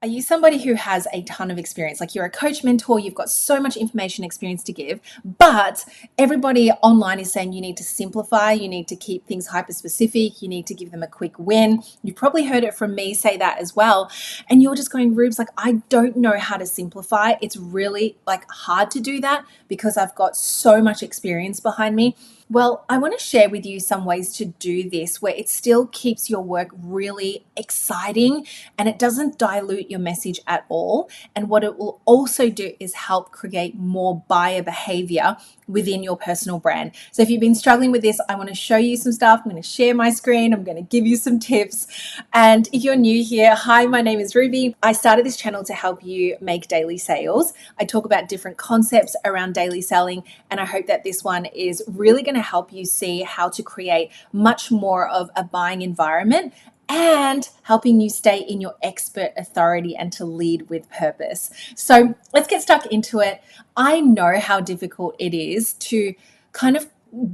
Are you somebody who has a ton of experience? Like you're a coach, mentor, you've got so much information, experience to give, but everybody online is saying you need to simplify, you need to keep things hyper specific, you need to give them a quick win. You've probably heard it from me say that as well. And you're just going, Rubes, like I don't know how to simplify. It's really like hard to do that because I've got so much experience behind me. Well, I want to share with you some ways to do this where it still keeps your work really exciting and it doesn't dilute your message at all. And what it will also do is help create more buyer behavior within your personal brand. So if you've been struggling with this, I want to show you some stuff. I'm going to share my screen. I'm going to give you some tips. And if you're new here, hi, my name is Ruby. I started this channel to help you make daily sales. I talk about different concepts around daily selling, and I hope that this one is really going to help you see how to create much more of a buying environment and helping you stay in your expert authority and to lead with purpose. So let's get stuck into it. I know how difficult it is to kind of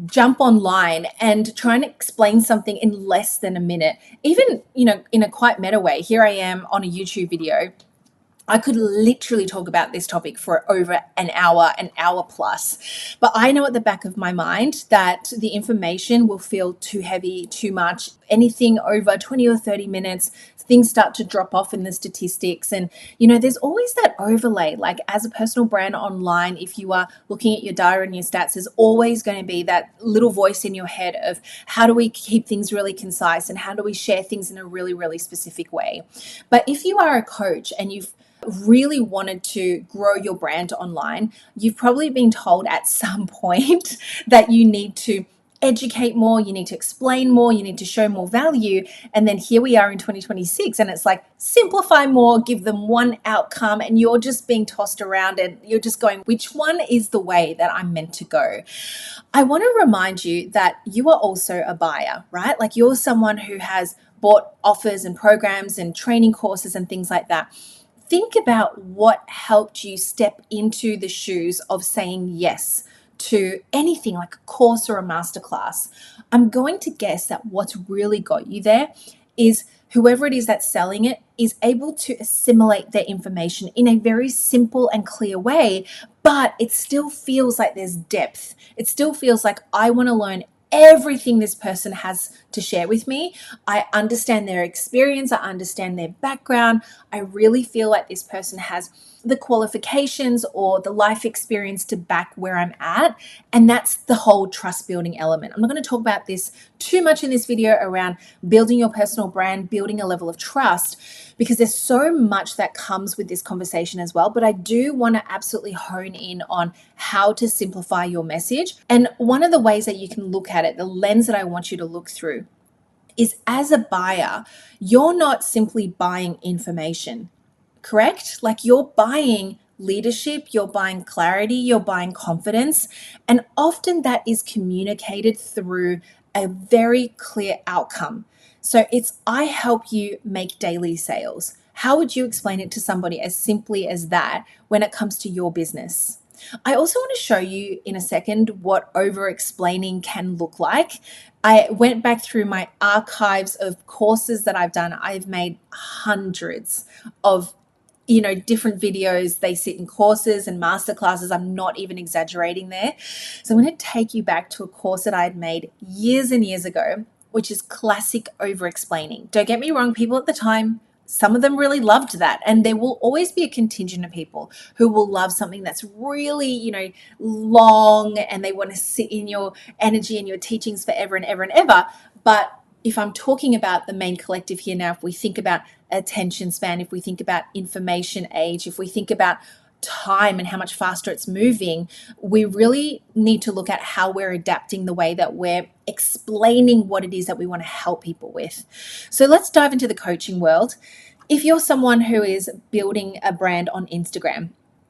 jump online and try and explain something in less than a minute, even, in a quite meta way. Here I am on a YouTube video. I could literally talk about this topic for over an hour plus. But I know at the back of my mind that the information will feel too heavy, too much. Anything over 20 or 30 minutes, things start to drop off in the statistics. And, there's always that overlay. Like as a personal brand online, if you are looking at your data and your stats, there's always going to be that little voice in your head of how do we keep things really concise and how do we share things in a really, really specific way. But if you are a coach and you've really wanted to grow your brand online, you've probably been told at some point that you need to educate more, you need to explain more, you need to show more value. And then here we are in 2026 and it's like simplify more, give them one outcome, and you're just being tossed around and you're just going, which one is the way that I'm meant to go? I want to remind you that you are also a buyer, right? Like you're someone who has bought offers and programs and training courses and things like that. Think about what helped you step into the shoes of saying yes to anything like a course or a masterclass. I'm going to guess that what's really got you there is whoever it is that's selling it is able to assimilate their information in a very simple and clear way, but it still feels like there's depth. It still feels like I want to learn everything this person has to share with me. I understand their experience. I understand their background. I really feel like this person has the qualifications or the life experience to back where I'm at. And that's the whole trust building element. I'm not going to talk about this too much in this video around building your personal brand, building a level of trust, because there's so much that comes with this conversation as well. But I do want to absolutely hone in on how to simplify your message. And one of the ways that you can look at it, the lens that I want you to look through, is as a buyer, you're not simply buying information, correct? Like you're buying leadership, you're buying clarity, you're buying confidence. And often that is communicated through a very clear outcome. So I help you make daily sales. How would you explain it to somebody as simply as that when it comes to your business? I also want to show you in a second what over-explaining can look like. I went back through my archives of courses that I've done. I've made hundreds of different videos. They sit in courses and masterclasses. I'm not even exaggerating there. So I'm going to take you back to a course that I had made years and years ago, which is classic over-explaining. Don't get me wrong, people at the time, some of them really loved that. And there will always be a contingent of people who will love something that's really, long, and they want to sit in your energy and your teachings forever and ever and ever. But if I'm talking about the main collective here now, if we think about attention span, if we think about information age, if we think about time and how much faster it's moving, we really need to look at how we're adapting the way that we're explaining what it is that we want to help people with. So let's dive into the coaching world. If you're someone who is building a brand on Instagram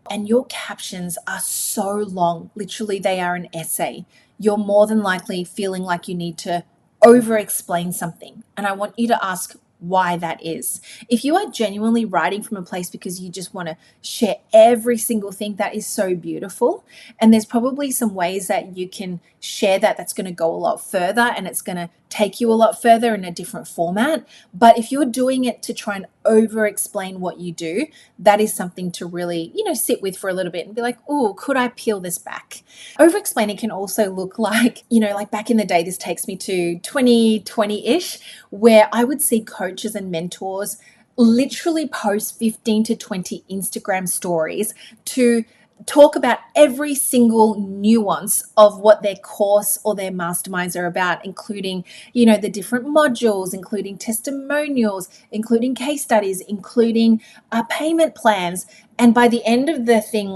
and your captions are so long, literally they are an essay, you're more than likely feeling like you need to over-explain something. And I want you to ask why that is. If you are genuinely writing from a place because you just want to share every single thing, that is so beautiful. And there's probably some ways that you can share that that's going to go a lot further and it's going to take you a lot further in a different format. But if you're doing it to try and over explain what you do, that is something to really, sit with for a little bit and be like, oh, could I peel this back? Over explaining can also look like, like back in the day, this takes me to 2020-ish, where I would see coaches and mentors literally post 15 to 20 Instagram stories to talk about every single nuance of what their course or their masterminds are about, including, the different modules, including testimonials, including case studies, including payment plans. And by the end of the thing,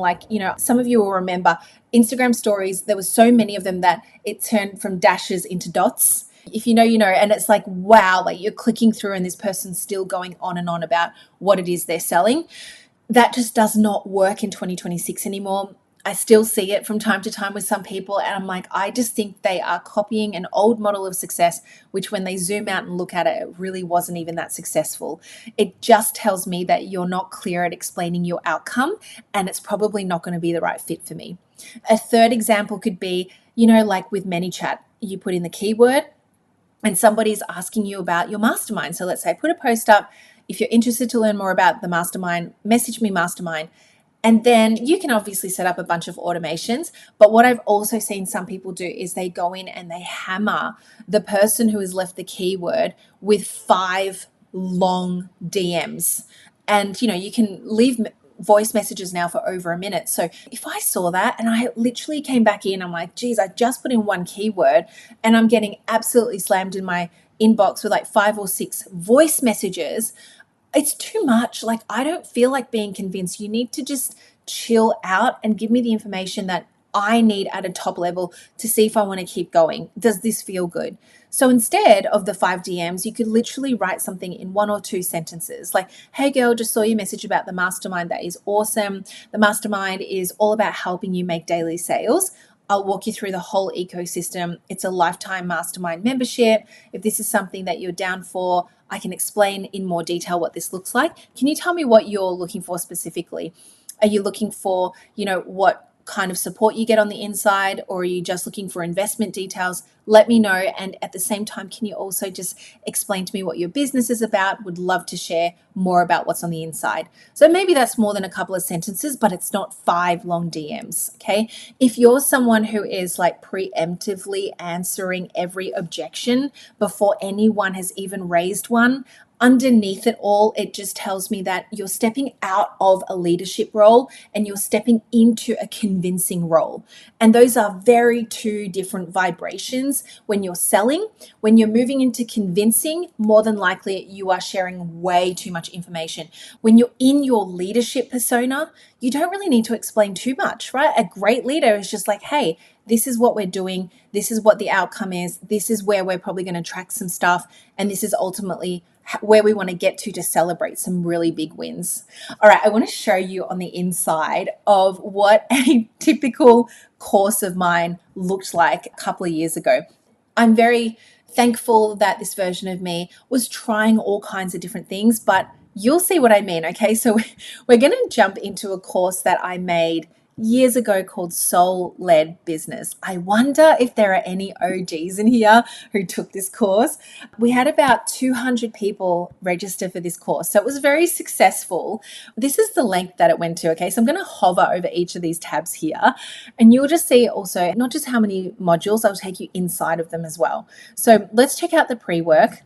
some of you will remember Instagram stories, there were so many of them that it turned from dashes into dots. If you know, and it's like, wow, like you're clicking through and this person's still going on and on about what it is they're selling. That just does not work in 2026 anymore. I still see it from time to time with some people, and I'm like, I just think they are copying an old model of success, which when they zoom out and look at it, it really wasn't even that successful. It just tells me that you're not clear at explaining your outcome, and it's probably not going to be the right fit for me. A third example could be, like with ManyChat, you put in the keyword and somebody's asking you about your mastermind. So let's say put a post up. If you're interested to learn more about the mastermind, message me mastermind. And then you can obviously set up a bunch of automations. But what I've also seen some people do is they go in and they hammer the person who has left the keyword with 5 long DMs. And, you can leave voice messages now for over a minute. So if I saw that and I literally came back in, I'm like, geez, I just put in one keyword and I'm getting absolutely slammed in my inbox with like 5 or 6 voice messages. It's too much. Like, I don't feel like being convinced. You need to just chill out and give me the information that I need at a top level to see if I want to keep going. Does this feel good? So instead of the 5 DMs, you could literally write something in 1 or 2 sentences like, hey girl, just saw your message about the mastermind. That is awesome. The mastermind is all about helping you make daily sales. I'll walk you through the whole ecosystem. It's a lifetime mastermind membership. If this is something that you're down for, I can explain in more detail what this looks like. Can you tell me what you're looking for specifically? Are you looking for, what kind of support you get on the inside, or are you just looking for investment details? Let me know. And at the same time, can you also just explain to me what your business is about? Would love to share more about what's on the inside. So maybe that's more than a couple of sentences, but it's not 5 long DMs. Okay. If you're someone who is like preemptively answering every objection before anyone has even raised one, underneath it all, it just tells me that you're stepping out of a leadership role and you're stepping into a convincing role. And those are very 2 different vibrations when you're selling. When you're moving into convincing, more than likely you are sharing way too much information. When you're in your leadership persona, you don't really need to explain too much, right? A great leader is just like, hey, this is what we're doing. This is what the outcome is. This is where we're probably going to track some stuff. And this is ultimately where we want to get to celebrate some really big wins. All right, I want to show you on the inside of what a typical course of mine looked like a couple of years ago. I'm very thankful that this version of me was trying all kinds of different things, but you'll see what I mean, okay? So we're going to jump into a course that I made years ago called Soul-Led Business. I wonder if there are any OGs in here who took this course. We had about 200 people register for this course, so it was very successful. This is the length that it went to, okay? So I'm going to hover over each of these tabs here, and you'll just see also not just how many modules, I'll take you inside of them as well. So let's check out the pre-work.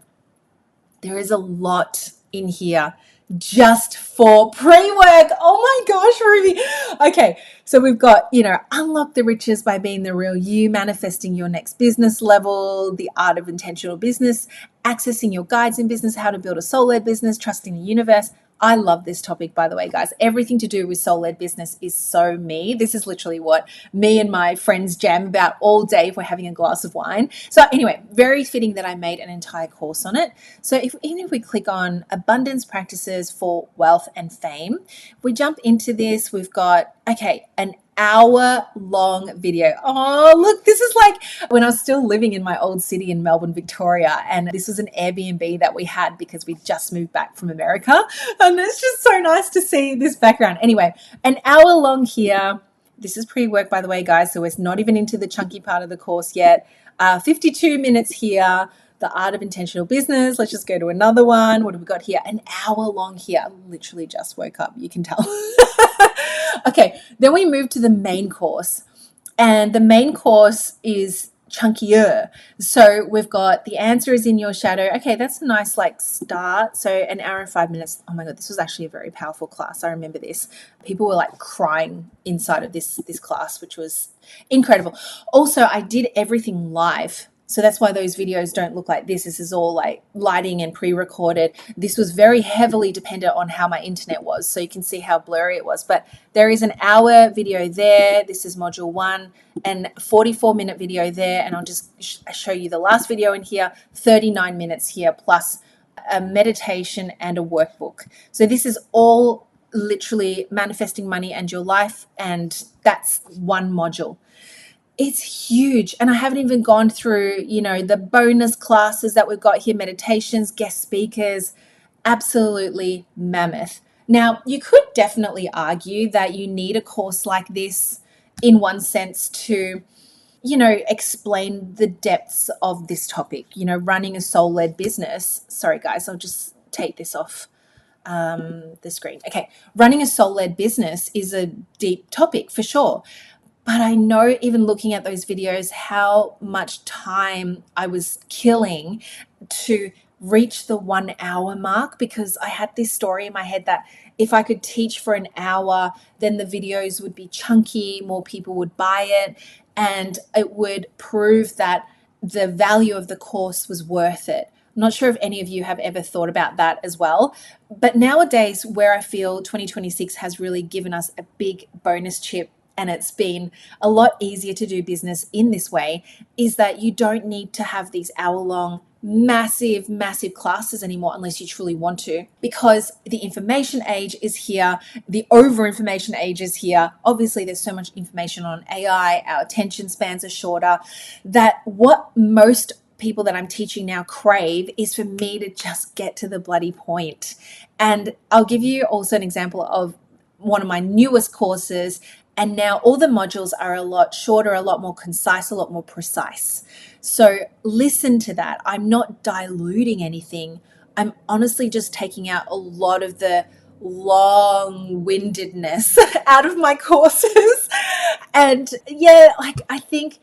There is a lot in here just for pre-work. Oh my gosh, Ruby. Okay, so we've got, unlock the riches by being the real you, manifesting your next business level, the art of intentional business, accessing your guides in business, how to build a soul-led business, trusting the universe. I love this topic, by the way, guys. Everything to do with soul-led business is so me. This is literally what me and my friends jam about all day if we're having a glass of wine. So anyway, very fitting that I made an entire course on it. So even if we click on abundance practices for wealth and fame, we jump into this. We've got, an hour-long video. Oh, look, this is like when I was still living in my old city in Melbourne, Victoria, and this was an Airbnb that we had because we just moved back from America, and it's just so nice to see this background. Anyway, an hour long here. This is pre-work, by the way, guys, so it's not even into the chunky part of the course yet. 52 minutes here. the art of intentional business. Let's just go to another one. What have we got here? An hour long here. I literally just woke up, you can tell. Okay, then we move to the main course. And the main course is chunkier. So we've got the answer is in your shadow. Okay, that's a nice like start. So an hour and 5 minutes. Oh my God, this was actually a very powerful class. I remember this. People were like crying inside of this class, which was incredible. Also, I did everything live. So that's why those videos don't look like this. This is all like lighting and pre-recorded. This was very heavily dependent on how my internet was. So you can see how blurry it was. But there is an hour video there. This is module 1 and 44-minute video there. And I'll just show you the last video in here, 39 minutes here, plus a meditation and a workbook. So this is all literally manifesting money and your life. And that's one module. It's huge. And I haven't even gone through, the bonus classes that we've got here, meditations, guest speakers, absolutely mammoth. Now, you could definitely argue that you need a course like this in one sense to, explain the depths of this topic, running a soul-led business. Sorry, guys, I'll just take this off the screen. Okay, running a soul-led business is a deep topic for sure. But I know even looking at those videos, how much time I was killing to reach the 1 hour mark, because I had this story in my head that if I could teach for an hour, then the videos would be chunky, more people would buy it, and it would prove that the value of the course was worth it. I'm not sure if any of you have ever thought about that as well. But nowadays, where I feel 2026 has really given us a big bonus chip, and it's been a lot easier to do business in this way, is that you don't need to have these hour-long, massive classes anymore unless you truly want to, because the information age is here, the over-information age is here. Obviously, there's so much information on AI, our attention spans are shorter, that what most people that I'm teaching now crave is for me to just get to the bloody point. And I'll give you also an example of one of my newest courses. And now all the modules are a lot shorter, a lot more concise, a lot more precise. So listen to that. I'm not diluting anything. I'm honestly just taking out a lot of the long-windedness out of my courses. And yeah, I think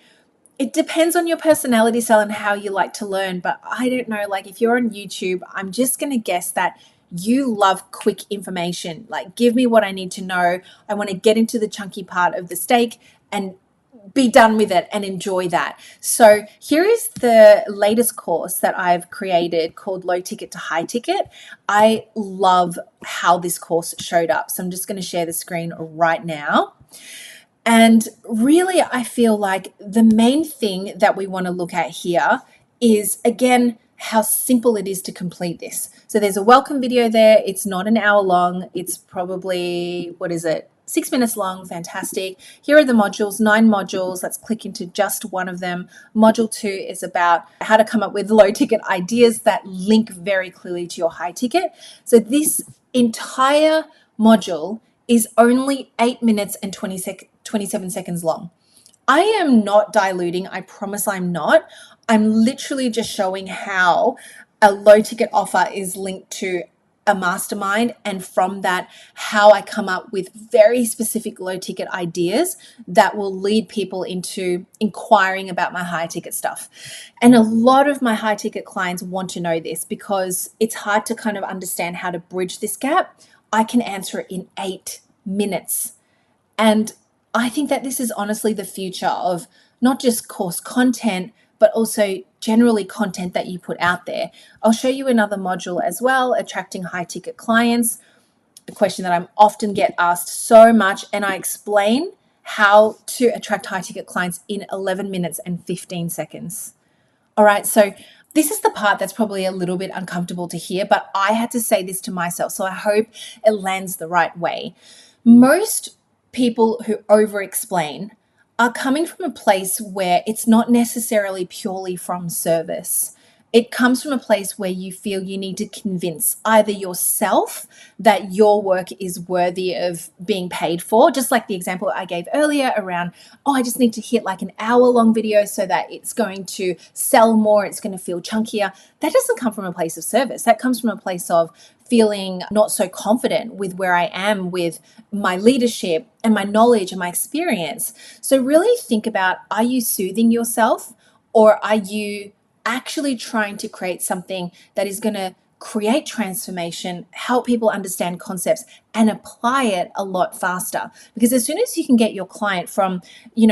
it depends on your personality style and how you like to learn. But I don't know, if you're on YouTube, I'm just going to guess that you love quick information. Give me what I need to know. I want to get into the chunky part of the steak and be done with it and enjoy that. So here is the latest course that I've created called Low Ticket to High Ticket. I love how this course showed up. So I'm just going to share the screen right now. And really, I feel like the main thing that we want to look at here is, again, how simple it is to complete this. So there's a welcome video there. It's not an hour long. It's probably, 6 minutes long. Fantastic. Here are the modules, 9 modules. Let's click into just one of them. Module 2 is about how to come up with low ticket ideas that link very clearly to your high ticket. So this entire module is only 8 minutes and 27 seconds long. I am not diluting. I promise I'm not. I'm literally just showing how a low ticket offer is linked to a mastermind, and from that, how I come up with very specific low ticket ideas that will lead people into inquiring about my high ticket stuff. And a lot of my high ticket clients want to know this because it's hard to kind of understand how to bridge this gap. I can answer it in 8 minutes. And I think that this is honestly the future of not just course content, but also generally content that you put out there. I'll show you another module as well, attracting high ticket clients, a question that I'm often get asked so much, and I explain how to attract high ticket clients in 11 minutes and 15 seconds. All right, so this is the part that's probably a little bit uncomfortable to hear, but I had to say this to myself, so I hope it lands the right way. Most people who over-explain are coming from a place where it's not necessarily purely from service. It comes from a place where you feel you need to convince either yourself that your work is worthy of being paid for, just like the example I gave earlier around, oh, I just need to hit like an hour-long video so that it's going to sell more, it's going to feel chunkier. That doesn't come from a place of service. That comes from a place of feeling not so confident with where I am with my leadership and my knowledge and my experience. So really think about, are you soothing yourself, or are you actually trying to create something that is going to create transformation, help people understand concepts, and apply it a lot faster? Because as soon as you can get your client from,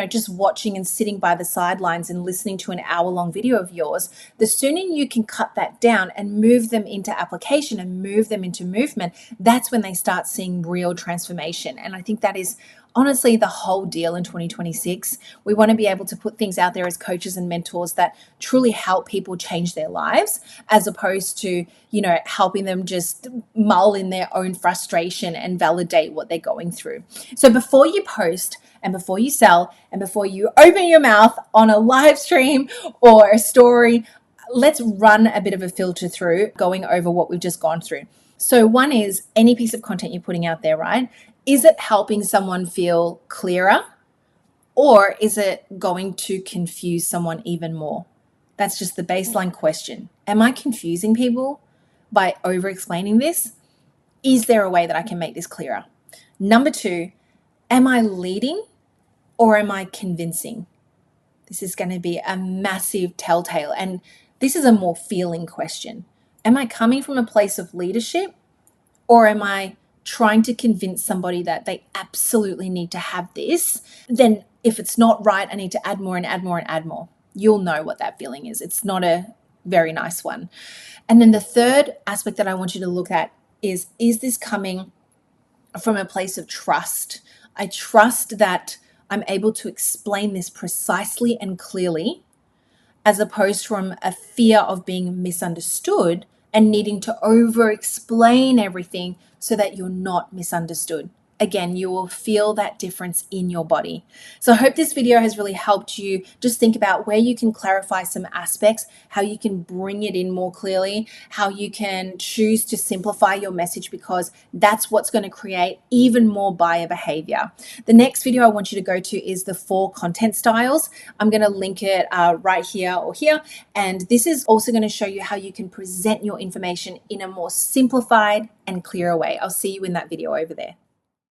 just watching and sitting by the sidelines and listening to an hour-long video of yours, the sooner you can cut that down and move them into application and move them into movement, that's when they start seeing real transformation. And I think that is honestly the whole deal in 2026. We want to be able to put things out there as coaches and mentors that truly help people change their lives, as opposed to, helping them just mull in their own frustration and validate what they're going through. So before you post and before you sell and before you open your mouth on a live stream or a story, let's run a bit of a filter through going over what we've just gone through. So one is any piece of content you're putting out there, right? Is it helping someone feel clearer, or is it going to confuse someone even more? That's just the baseline question. Am I confusing people by over-explaining this? Is there a way that I can make this clearer? Number two, am I leading or am I convincing? This is going to be a massive telltale, and this is a more feeling question. Am I coming from a place of leadership, or am I trying to convince somebody that they absolutely need to have this? Then if it's not right, I need to add more and add more and add more. You'll know what that feeling is. It's not a very nice one. And then the third aspect that I want you to look at is this coming from a place of trust? I trust that I'm able to explain this precisely and clearly, as opposed from a fear of being misunderstood and needing to over-explain everything so that you're not misunderstood. Again, you will feel that difference in your body. So I hope this video has really helped you just think about where you can clarify some aspects, how you can bring it in more clearly, how you can choose to simplify your message, because that's what's going to create even more buyer behavior. The next video I want you to go to is the 4 content styles. I'm going to link it right here or here. And this is also going to show you how you can present your information in a more simplified and clearer way. I'll see you in that video over there.